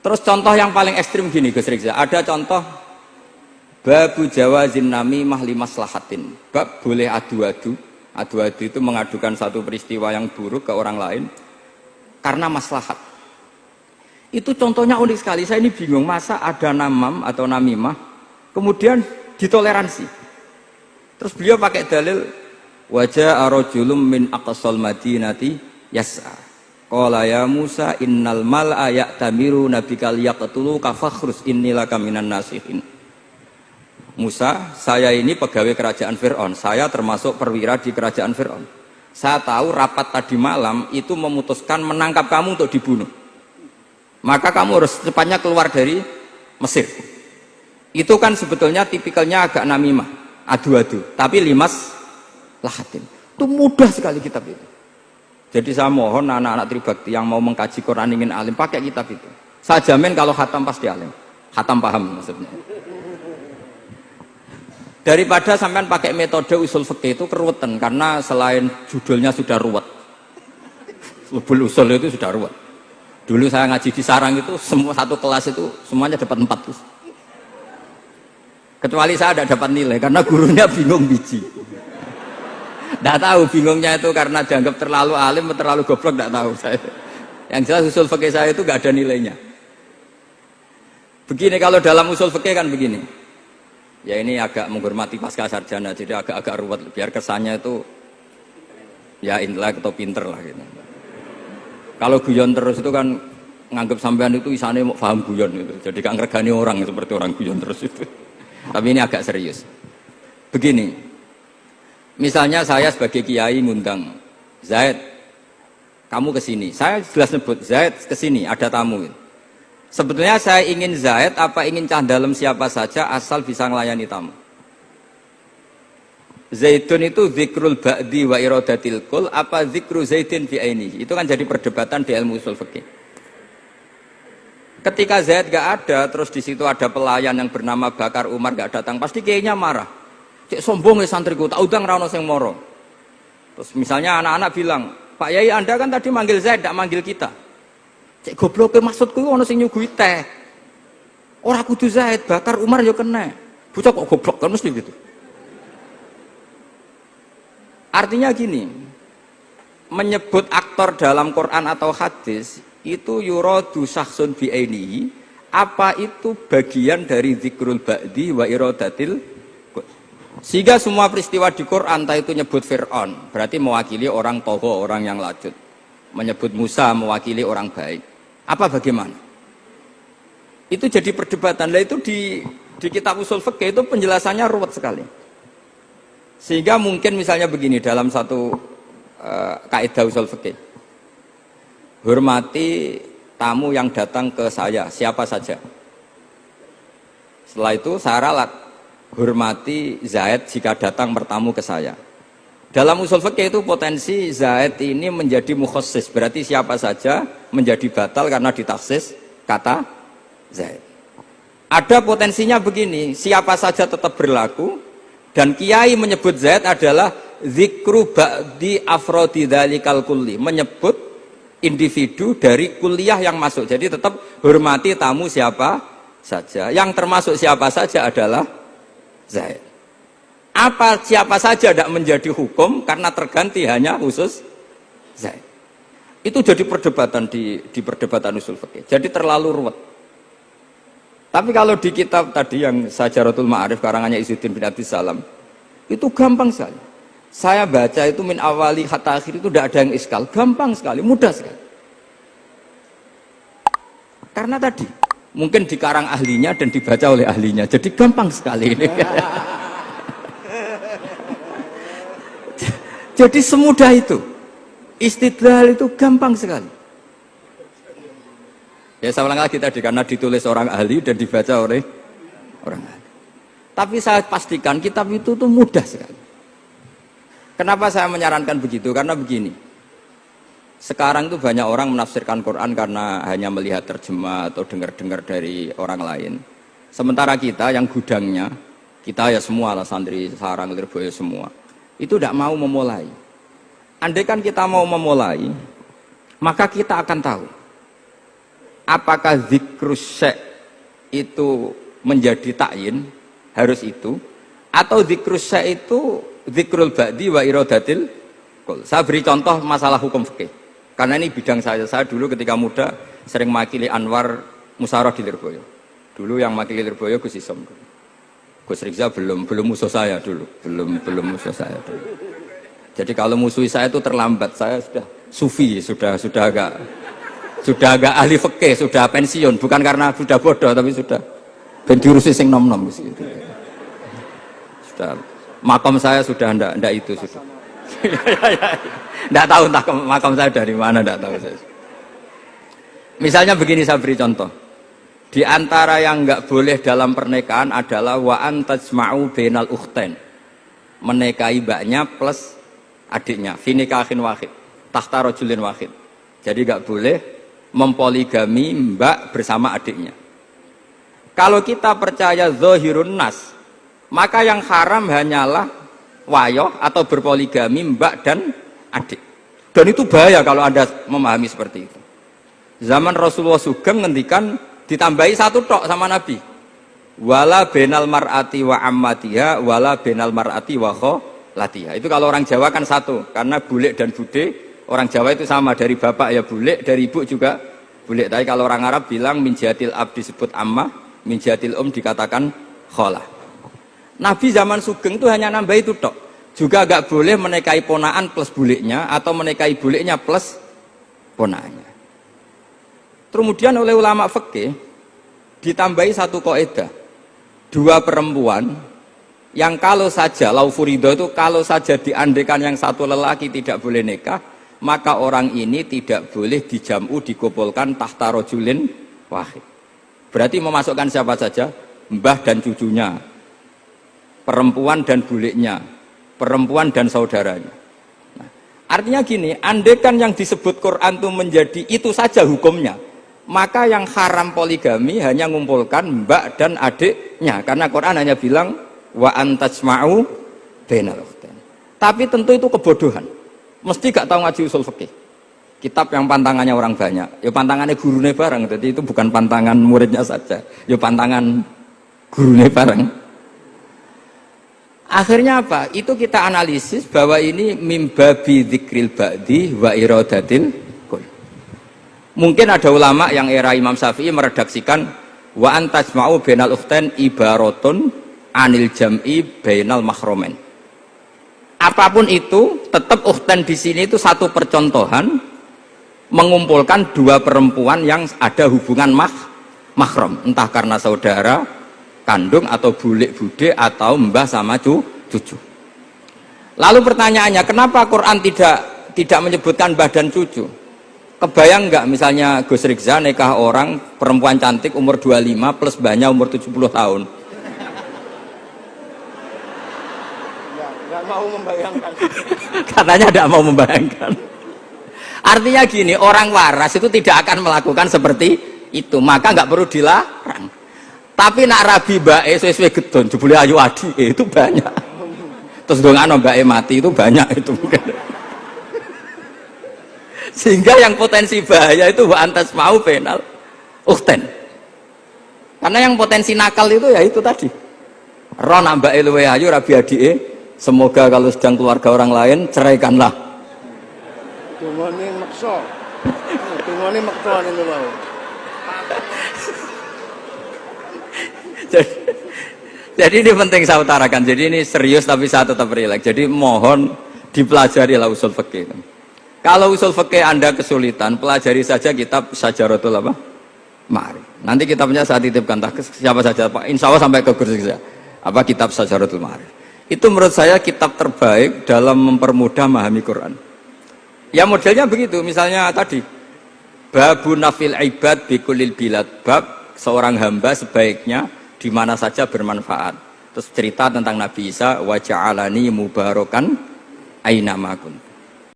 Terus contoh yang paling ekstrim gini Gus Rizal, ada contoh babu jawazin namimah limaslahatin. Bab boleh adu-adu. Adu-adu itu mengadukan satu peristiwa yang buruk ke orang lain karena maslahat. Itu contohnya unik sekali. Saya ini bingung, masa ada namam atau namimah kemudian ditoleransi. Terus beliau pakai dalil wajah arojulum min aqsal madinati yas'a. Qala ya Musa innal mal'a ya'tamiru nabikal yaqtulu kafakhrus innilaka minan nasihin. Musa, saya ini pegawai kerajaan Fir'aun, saya termasuk perwira di kerajaan Fir'aun. Saya tahu rapat tadi malam itu memutuskan menangkap kamu untuk dibunuh. Maka kamu harus secepatnya keluar dari Mesir. Itu kan sebetulnya tipikalnya agak namimah, adu-adu, tapi limas lahatin. Itu mudah sekali kitab itu. Jadi saya mohon anak-anak Tribakti yang mau mengkaji Quran ingin alim pakai kitab itu. Saya jamin kalau khatam pasti alim. Khatam paham maksudnya. Daripada sampean pakai metode usul fikih itu keruwetan karena selain judulnya sudah ruwet. Lubul usul itu sudah ruwet. Dulu saya ngaji di Sarang itu semua satu kelas itu semuanya dapat 4 terus. Kecuali saya tidak dapat nilai karena gurunya bingung biji. Tidak tahu bingungnya itu karena dianggap terlalu alim atau terlalu goblok, tidak tahu saya. Yang jelas usul fikih saya itu nggak ada nilainya. Begini kalau dalam usul fikih kan begini. Ya ini agak menghormati pasca sarjana, jadi agak-agak ruwet biar kesannya itu ya intelek atau pinter lah gitu. Kalau guyon terus itu kan nganggap sampean itu isane mau paham guyon itu. Jadi gak ngergani orang seperti orang guyon terus itu. Tapi ini agak serius. Begini. Misalnya saya sebagai kiai ngundang Zaid, kamu ke sini. Saya jelas nyebut Zaid ke sini, ada tamu. Sebetulnya saya ingin Zaid apa ingin cah dalam siapa saja asal bisa melayani tamu. Zaidun itu zikrul ba'di wa iradatil kul apa zikru Zaidin fi ainihi. Itu kan jadi perdebatan di ilmu usul fikih. Ketika Zaid gak ada, terus di situ ada pelayan yang bernama Bakar Umar gak datang, pasti kiainya marah. Cek sombong ya santriku, tak udang rano sing moro. Terus misalnya anak-anak bilang, Pak Yai Anda kan tadi manggil Zaid, tidak manggil kita. Cek goblok maksudku ono sing nyuguhi teh. Ora kudu Zaid, Bakar Umar yo kena. Bocah kok goblok kan mesti gitu. Artinya gini, menyebut aktor dalam Quran atau hadis itu yuradu syakhsun bi ainihi, apa itu bagian dari zikrul ba'di wa iradatil. Sehingga semua peristiwa di Quran, entah itu nyebut Fir'aun, berarti mewakili orang toho, orang yang lajut. Menyebut Musa, mewakili orang baik. Apa bagaimana? Itu jadi perdebatan. Nah itu di kitab usul fikih itu penjelasannya ruwet sekali. Sehingga mungkin misalnya begini, dalam satu kaidah usul fikih. Hormati tamu yang datang ke saya, siapa saja. Setelah itu saya ralat. Hormati Zaid jika datang bertamu ke saya. Dalam usul fikih itu potensi Zaid ini menjadi mukhassis, berarti siapa saja menjadi batal karena ditaksis kata Zaid. Ada potensinya begini, siapa saja tetap berlaku dan kiai menyebut Zaid adalah zikru ba'di afrodi dzalikal kulli, menyebut individu dari kuliah yang masuk. Jadi tetap hormati tamu siapa saja. Yang termasuk siapa saja adalah Zaid. Apa siapa saja tidak menjadi hukum karena terganti hanya khusus Zaid. Itu jadi perdebatan di perdebatan usul fikih. Jadi terlalu ruwet. Tapi kalau di kitab tadi yang Sajaratul Ma'arif karangannya Izzuddin bin Abdus Salam, itu gampang sekali. Saya baca itu min awali hatta akhir itu tidak ada yang iskal, gampang sekali, mudah sekali. Karena tadi mungkin dikarang ahlinya dan dibaca oleh ahlinya, jadi gampang sekali ini. Jadi semudah itu, istidlal itu gampang sekali. Ya saya ulang lagi tadi, karena ditulis orang ahli dan dibaca oleh orang ahli. Tapi saya pastikan kitab itu tuh mudah sekali. Kenapa saya menyarankan begitu? Karena begini, sekarang tuh banyak orang menafsirkan Quran karena hanya melihat terjemah atau dengar-dengar dari orang lain. Sementara kita yang gudangnya, kita ya semua lah santri Sarang, Lirboyo semua, itu tidak mau memulai. Andai kan kita mau memulai, maka kita akan tahu apakah zikrus syai' itu menjadi takyin, harus itu, atau zikrus syai' itu zikrul ba'di wa iradatil qul. Saya beri contoh masalah hukum fikih. Karena ini bidang saya. Saya dulu ketika muda sering makili Anwar Musyawarah di Lirboyo. Dulu yang makili Lirboyo Gus Isom. Gus Rizal belum musuh saya dulu, belum musuh saya dulu. Jadi kalau musuh saya itu terlambat, saya sudah sufi, sudah agak ahli fikih, sudah pensiun, bukan karena sudah bodoh tapi sudah ben diurusi sing nom-nom gitu. Sudah makam saya sudah ndak itu sudah. Ndak tahu entah makam saya dari mana, ndak tahu saya. Misalnya begini, saya beri contoh. Di antara yang enggak boleh dalam pernikahan adalah wa antajma'u bainal ukhtain. Menikahi mbaknya plus adiknya, fi nikahin wahid, tahta rajulin wahid. Jadi enggak boleh mempoligami mbak bersama adiknya. Kalau kita percaya zahirun nas, maka yang haram hanyalah wayoh atau berpoligami mbak dan adik. Dan itu bahaya kalau Anda memahami seperti itu. Zaman Rasulullah Sugeng ngendikan ditambahi satu tok sama Nabi. Wala benal mar'ati wa ammatiha wala benal mar'ati wa kholatiha. Itu kalau orang Jawa kan satu, karena bulik dan bude orang Jawa itu sama, dari bapak ya bulik, dari ibu juga bulik. Tapi kalau orang Arab bilang min jatil ab disebut ammah, min jatil dikatakan kholah. Nabi zaman Sugeng itu hanya nambah itu tok. Juga agak boleh menikahi ponaan plus buliknya atau menikahi buliknya plus ponaannya. Kemudian oleh ulama fikih ditambahi satu kaidah, dua perempuan yang kalau saja laufurido itu kalau saja diandekan yang satu lelaki tidak boleh nikah, maka orang ini tidak boleh dijamu dikumpulkan tahta rajulin wahid. Berarti memasukkan siapa saja, mbah dan cucunya, perempuan dan buliknya, perempuan dan saudaranya. Nah, artinya gini, andekan yang disebut Quran itu menjadi itu saja hukumnya, maka yang haram poligami hanya mengumpulkan mbak dan adiknya, karena Quran hanya bilang wa antajma'u bainal ukhtain. Tapi tentu itu kebodohan. Mesti gak tahu ngaji usul fikih. Kitab yang pantangannya orang banyak, ya pantangannya gurune bareng. Jadi itu bukan pantangan muridnya saja, ya pantangan gurune bareng. Akhirnya apa? Itu kita analisis bahwa ini mimbabi dzikril ba'di wa iradatil. Mungkin ada ulama yang era Imam Syafi'i meredaksikan wa antajma'u bainal ukhtain ibaratun anil jam'i bainal mahromen. Apapun itu, tetap ukhtain di sini itu satu percontohan mengumpulkan dua perempuan yang ada hubungan mahram, entah karena saudara kandung atau bulik bude atau mbah sama cucu. Lalu pertanyaannya, kenapa Quran tidak menyebutkan mbah dan cucu? Kebayang nggak misalnya Gus Rizal nikah orang perempuan cantik umur 25 plus mbahnya umur 70 tahun? Ya, nggak mau membayangkan. Katanya tidak mau membayangkan. Artinya gini, orang waras itu tidak akan melakukan seperti itu, maka nggak perlu dilarang. Tapi nak rabi bae sesuai gedon, jebule ayu adi itu banyak. Terus dongano bae mati itu banyak itu mungkin. Sehingga yang potensi bahaya itu wa antajma'u bainal ukhtain. Karena yang potensi nakal itu ya itu tadi. Ro nambake luwe ayu rabi adike, semoga kalau sedang keluarga orang lain ceraikanlah. Tungone maksa. Tungone maksa niku wae. Jadi ini penting saya utarakan. Jadi ini serius tapi saya tetap rileks. Jadi mohon dipelajari lah usul fikih. Kalau usul fikih Anda kesulitan, pelajari saja kitab Syajaratul Ma'arif. Nanti kitabnya saya titipkan siapa saja Pak. Insya Allah sampai ke kursi saya. Apa kitab Syajaratul Ma'arif. Itu menurut saya kitab terbaik dalam mempermudah memahami Quran. Ya modelnya begitu. Misalnya tadi babu nafil ibad bikulil bilad, bab seorang hamba sebaiknya di mana saja bermanfaat. Terus cerita tentang Nabi Isa wa ja'alani mubarakan aina ma kuntu.